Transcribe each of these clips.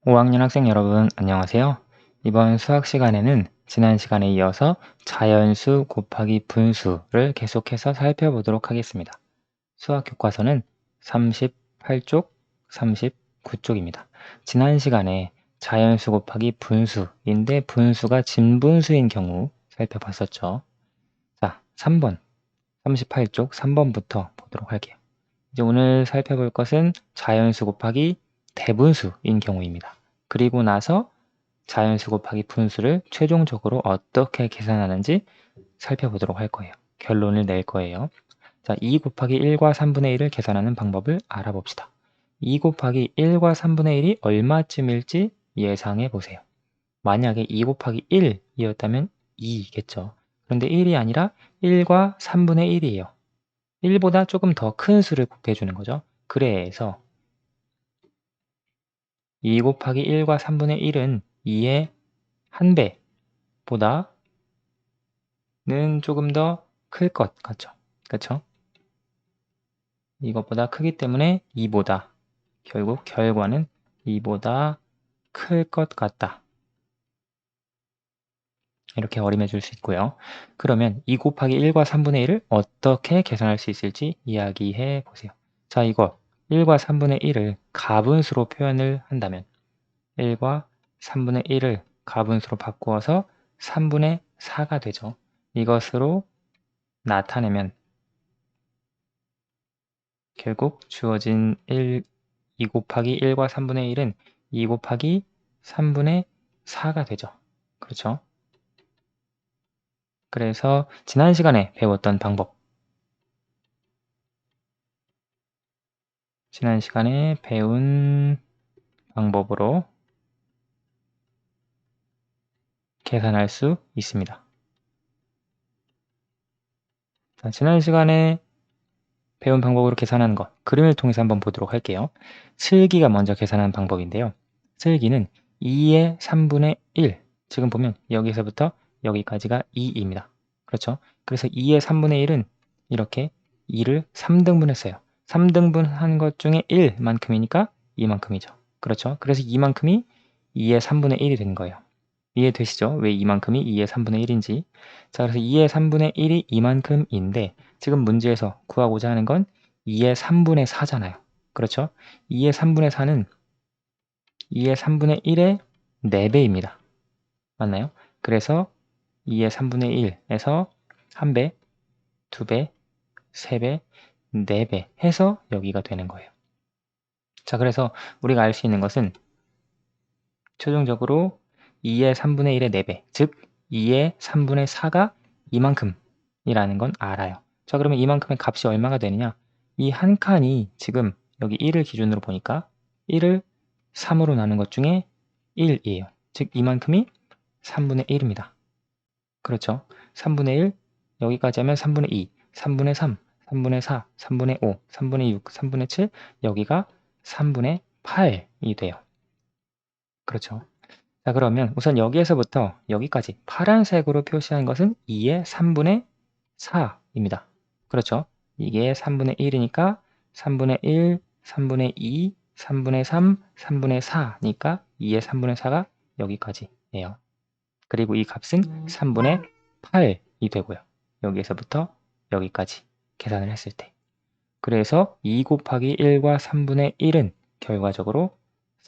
5학년 학생 여러분, 안녕하세요. 이번 수학 시간에는 지난 시간에 이어서 자연수 곱하기 분수를 계속해서 살펴보도록 하겠습니다. 수학 교과서는 38쪽, 39쪽입니다. 지난 시간에 자연수 곱하기 분수인데 분수가 진분수인 경우 살펴봤었죠. 자, 3번, 38쪽 3번부터 보도록 할게요. 이제 오늘 살펴볼 것은 자연수 곱하기 대분수인 경우입니다. 그리고 나서 자연수 곱하기 분수를 최종적으로 어떻게 계산하는지 살펴보도록 할 거예요. 결론을 낼 거예요. 자, 2 곱하기 1과 3분의 1을 계산하는 방법을 알아봅시다. 2 곱하기 1과 3분의 1이 얼마쯤일지 예상해 보세요. 만약에 2 곱하기 1이었다면 2겠죠. 그런데 1이 아니라 1과 3분의 1이에요. 1보다 조금 더 큰 수를 곱해주는 거죠. 그래서 2 곱하기 1과 3분의 1은 2의 1배보다는 조금 더 클 것 같죠. 그렇죠? 이것보다 크기 때문에 2보다 결국 결과는 2보다 클 것 같다. 이렇게 어림해 줄 수 있고요. 그러면 2 곱하기 1과 3분의 1을 어떻게 계산할 수 있을지 이야기해 보세요. 자, 이거 1과 3분의 1을 가분수로 표현을 한다면 1과 3분의 1을 가분수로 바꾸어서 3분의 4가 되죠. 이것으로 나타내면 결국 주어진 2 곱하기 1과 3분의 1은 2 곱하기 3분의 4가 되죠. 그렇죠? 그래서 지난 시간에 배웠던 방법, 지난 시간에 배운 방법으로 계산할 수 있습니다. 자, 지난 시간에 배운 방법으로 계산하는 것, 그림을 통해서 한번 보도록 할게요. 슬기가 먼저 계산하는 방법인데요. 슬기는 2의 3분의 1, 지금 보면 여기서부터 여기까지가 2입니다. 그렇죠? 그래서 2의 3분의 1은 이렇게 2를 3등분 했어요. 3등분 한 것 중에 1만큼이니까 이만큼이죠. 그렇죠? 그래서 이만큼이 2의 3분의 1이 된 거예요. 이해되시죠? 왜 이만큼이 2의 3분의 1인지. 자, 그래서 2의 3분의 1이 이만큼인데 지금 문제에서 구하고자 하는 건 2의 3분의 4잖아요. 그렇죠? 2의 3분의 4는 2의 3분의 1의 4배입니다. 맞나요? 그래서 2의 3분의 1에서 1배, 2배, 3배, 4배 해서 여기가 되는 거예요. 자, 그래서 우리가 알 수 있는 것은 최종적으로 2의 3분의 1의 4배, 즉 2의 3분의 4가 이만큼이라는 건 알아요. 자, 그러면 이만큼의 값이 얼마가 되느냐? 이 한 칸이 지금 여기 1을 기준으로 보니까 1을 3으로 나눈 것 중에 1이에요. 즉 이만큼이 3분의 1입니다. 그렇죠? 3분의 1, 여기까지 하면 3분의 2, 3분의 3, 3분의 4, 3분의 5, 3분의 6, 3분의 7, 여기가 3분의 8이 돼요. 그렇죠? 자, 그러면 우선 여기에서부터 여기까지 파란색으로 표시한 것은 2의 3분의 4입니다. 그렇죠? 이게 3분의 1이니까 3분의 1, 3분의 2, 3분의 3, 3분의 4니까 2의 3분의 4가 여기까지예요. 그리고 이 값은 3분의 8이 되고요. 여기에서부터 여기까지 계산을 했을 때. 그래서 2 곱하기 1과 3분의 1은 결과적으로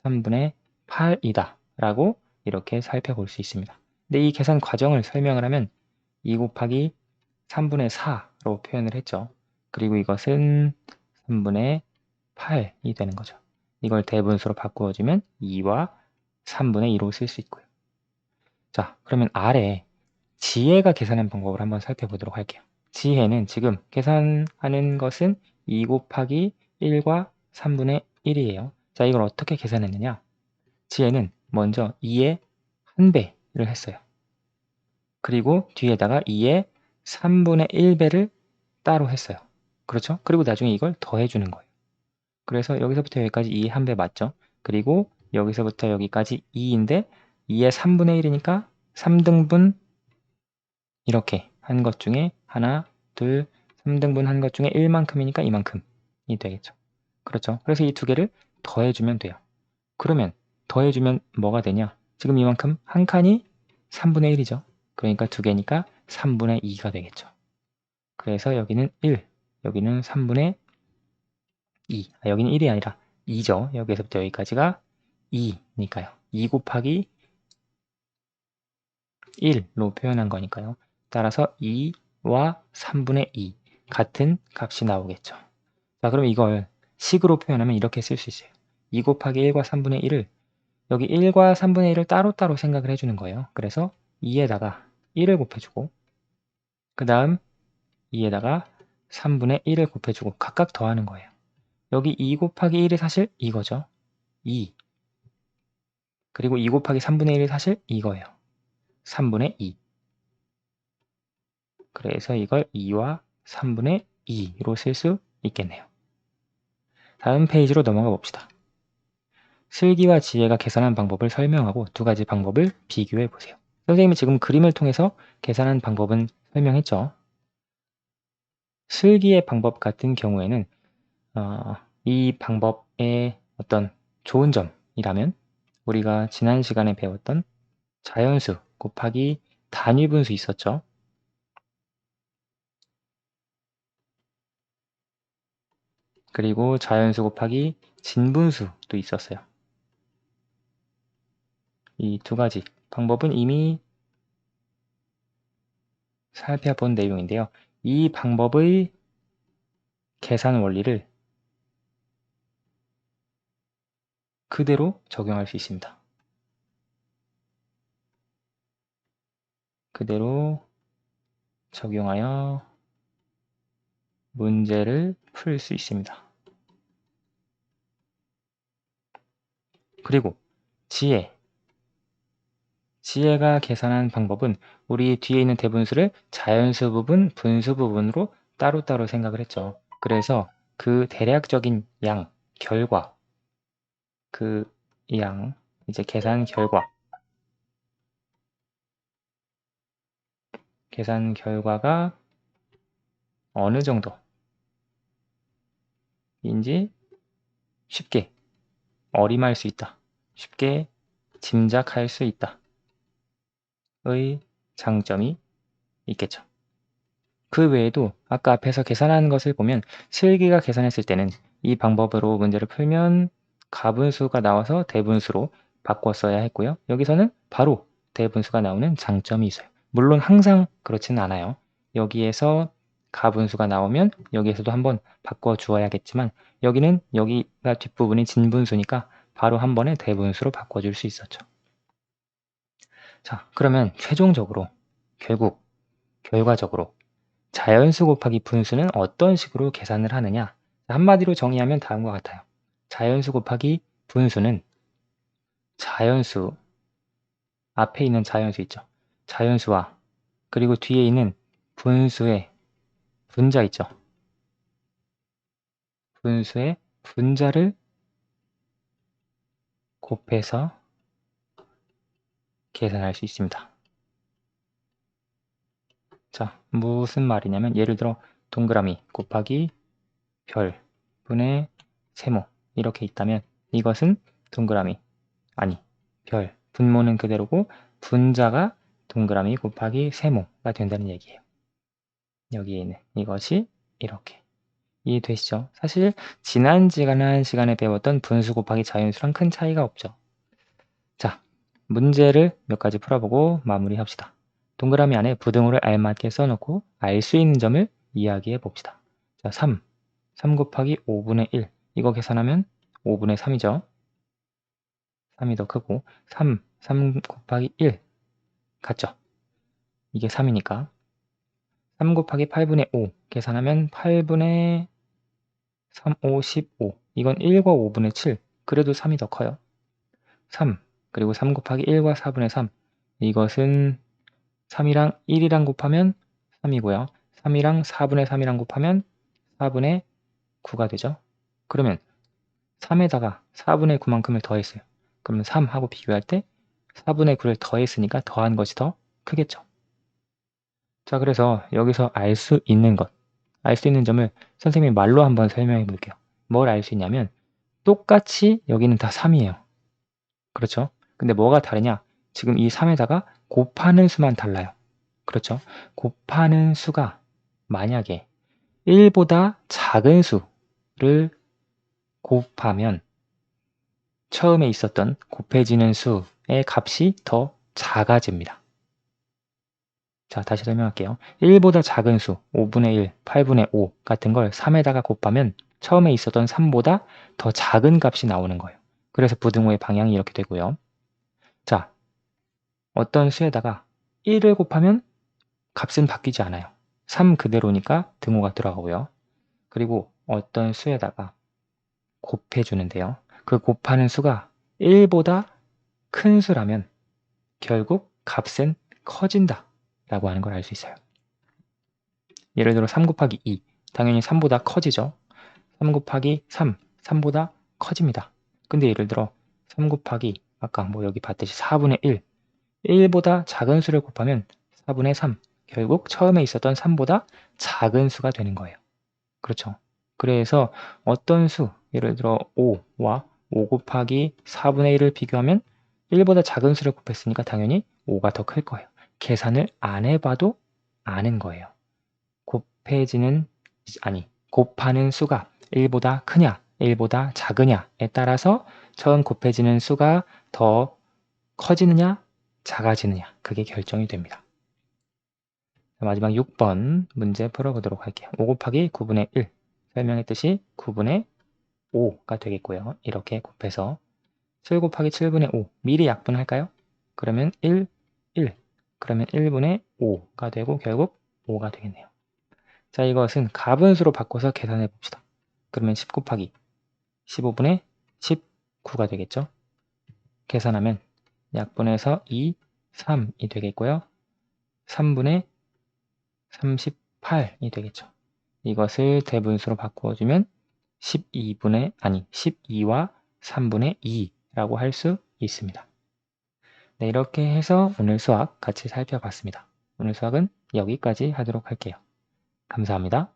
3분의 8이다 라고 이렇게 살펴볼 수 있습니다. 근데 이 계산 과정을 설명을 하면 2 곱하기 3분의 4로 표현을 했죠. 그리고 이것은 3분의 8이 되는 거죠. 이걸 대분수로 바꾸어주면 2와 3분의 2로 쓸 수 있고요. 자, 그러면 아래 지혜가 계산한 방법을 한번 살펴보도록 할게요. 지혜는 지금 계산하는 것은 2 곱하기 1과 3분의 1이에요. 자, 이걸 어떻게 계산했느냐? 지혜는 먼저 2의 1배를 했어요. 그리고 뒤에다가 2의 3분의 1배를 따로 했어요. 그렇죠? 그리고 나중에 이걸 더해주는 거예요. 그래서 여기서부터 여기까지 2의 1배 맞죠? 그리고 여기서부터 여기까지 2인데 2의 3분의 1이니까 3등분 이렇게 한 것 중에 하나, 둘, 3등분 한 것 중에 1만큼이니까 이만큼이 되겠죠. 그렇죠? 그래서 이 두 개를 더해주면 돼요. 그러면 더해주면 뭐가 되냐? 지금 이만큼 한 칸이 3분의 1이죠. 그러니까 2개니까 3분의 2가 되겠죠. 그래서 여기는 1, 여기는 3분의 2. 여기는 1이 아니라 2죠. 여기서부터 여기까지가 2니까요. 2 곱하기 1로 표현한 거니까요. 따라서 2와 3분의 2 같은 값이 나오겠죠. 자, 그럼 이걸 식으로 표현하면 이렇게 쓸 수 있어요. 2 곱하기 1과 3분의 1을 여기 1과 3분의 1을 따로따로 생각을 해주는 거예요. 그래서 2에다가 1을 곱해주고 그 다음 2에다가 3분의 1을 곱해주고 각각 더하는 거예요. 여기 2 곱하기 1이 사실 이거죠. 2. 그리고 2 곱하기 3분의 1이 사실 이거예요. 3분의 2. 그래서 이걸 2와 3분의 2로 쓸 수 있겠네요. 다음 페이지로 넘어가 봅시다. 슬기와 지혜가 계산한 방법을 설명하고 두 가지 방법을 비교해 보세요. 선생님이 지금 그림을 통해서 계산한 방법은 설명했죠. 슬기의 방법 같은 경우에는 이 방법의 어떤 좋은 점이라면 우리가 지난 시간에 배웠던 자연수 곱하기 단위분수 있었죠. 그리고 자연수 곱하기 진분수도 있었어요. 이 두 가지 방법은 이미 살펴본 내용인데요. 이 방법의 계산 원리를 그대로 적용할 수 있습니다. 그대로 적용하여 문제를 풀 수 있습니다. 그리고 지혜가 계산한 방법은 우리 뒤에 있는 대분수를 자연수 부분, 분수 부분으로 따로따로 생각을 했죠. 그래서 그 대략적인 양, 결과, 그 양, 이제 계산 결과가 어느 정도인지 쉽게 어림할 수 있다. 쉽게 짐작할 수 있다. 의 장점이 있겠죠. 그 외에도 아까 앞에서 계산하는 것을 보면 슬기가 계산했을 때는 이 방법으로 문제를 풀면 가분수가 나와서 대분수로 바꿨어야 했고요. 여기서는 바로 대분수가 나오는 장점이 있어요. 물론 항상 그렇지는 않아요. 여기에서 가분수가 나오면 여기에서도 한번 바꿔주어야겠지만 여기는 여기가 뒷부분이 진분수니까 바로 한 번에 대분수로 바꿔줄 수 있었죠. 자, 그러면 최종적으로 결과적으로 자연수 곱하기 분수는 어떤 식으로 계산을 하느냐? 한마디로 정의하면 다음과 같아요. 자연수 곱하기 분수는 자연수, 앞에 있는 자연수 있죠. 자연수와 그리고 뒤에 있는 분수의 분자 있죠. 분수의 분자를 곱해서 계산할 수 있습니다. 자, 무슨 말이냐면 예를 들어 동그라미 곱하기 별 분의 세모 이렇게 있다면 이것은 동그라미 아니 별 분모는 그대로고 분자가 동그라미 곱하기 세모가 된다는 얘기예요. 여기에 있는 이것이 이렇게 이해되시죠? 사실 지난 시간에 배웠던 분수 곱하기 자연수랑 큰 차이가 없죠. 자, 문제를 몇 가지 풀어보고 마무리합시다. 동그라미 안에 부등호를 알맞게 써놓고 알 수 있는 점을 이야기해 봅시다. 자, 3 곱하기 5분의 1 이거 계산하면 5분의 3이죠. 3이 더 크고 3 곱하기 1 같죠? 이게 3이니까 3 곱하기 8분의 5 계산하면 8분의 3, 5, 15 이건 1과 5분의 7 그래도 3이 더 커요. 3 그리고 3 곱하기 1과 4분의 3 이것은 3이랑 1이랑 곱하면 3이고요. 3이랑 4분의 3이랑 곱하면 4분의 9가 되죠. 그러면 3에다가 4분의 9만큼을 더했어요. 그러면 3하고 비교할 때 4분의 9를 더했으니까 더한 것이 더 크겠죠. 자, 그래서 여기서 알 수 있는 것, 알 수 있는 점을 선생님이 말로 한번 설명해 볼게요. 뭘 알 수 있냐면 똑같이 여기는 다 3이에요. 그렇죠? 근데 뭐가 다르냐? 지금 이 3에다가 곱하는 수만 달라요. 그렇죠? 곱하는 수가 만약에 1보다 작은 수를 곱하면 처음에 있었던 곱해지는 수의 값이 더 작아집니다. 자, 다시 설명할게요. 1보다 작은 수, 5분의 1, 8분의 5 같은 걸 3에다가 곱하면 처음에 있었던 3보다 더 작은 값이 나오는 거예요. 그래서 부등호의 방향이 이렇게 되고요. 자, 어떤 수에다가 1을 곱하면 값은 바뀌지 않아요. 3 그대로니까 등호가 들어가고요. 그리고 어떤 수에다가 곱해주는데요. 그 곱하는 수가 1보다 큰 수라면 결국 값은 커진다 라고 하는 걸 알 수 있어요. 예를 들어 3 곱하기 2, 당연히 3보다 커지죠. 3 곱하기 3, 3보다 커집니다. 근데 예를 들어 3 곱하기 아까 뭐 여기 봤듯이 4분의 1, 1보다 작은 수를 곱하면 4분의 3, 결국 처음에 있었던 3보다 작은 수가 되는 거예요. 그렇죠? 그래서 어떤 수, 예를 들어 5와 5 곱하기 4분의 1을 비교하면 1보다 작은 수를 곱했으니까 당연히 5가 더 클 거예요. 계산을 안 해봐도 아는 거예요. 곱하는 수가 1보다 크냐, 1보다 작으냐에 따라서 처음 곱해지는 수가 더 커지느냐, 작아지느냐, 그게 결정이 됩니다. 마지막 6번 문제 풀어보도록 할게요. 5 곱하기 9분의 1 설명했듯이 9분의 5가 되겠고요. 이렇게 곱해서 7 곱하기 7분의 5 미리 약분할까요? 그러면 1, 1 그러면 1분의 5가 되고 결국 5가 되겠네요. 자, 이것은 가분수로 바꿔서 계산해 봅시다. 그러면 10 곱하기 15분의 19가 되겠죠. 계산하면 약분해서 2, 3이 되겠고요. 3분의 38이 되겠죠. 이것을 대분수로 바꾸어주면 12와 3분의 2라고 할 수 있습니다. 네, 이렇게 해서 오늘 수학 같이 살펴봤습니다. 오늘 수학은 여기까지 하도록 할게요. 감사합니다.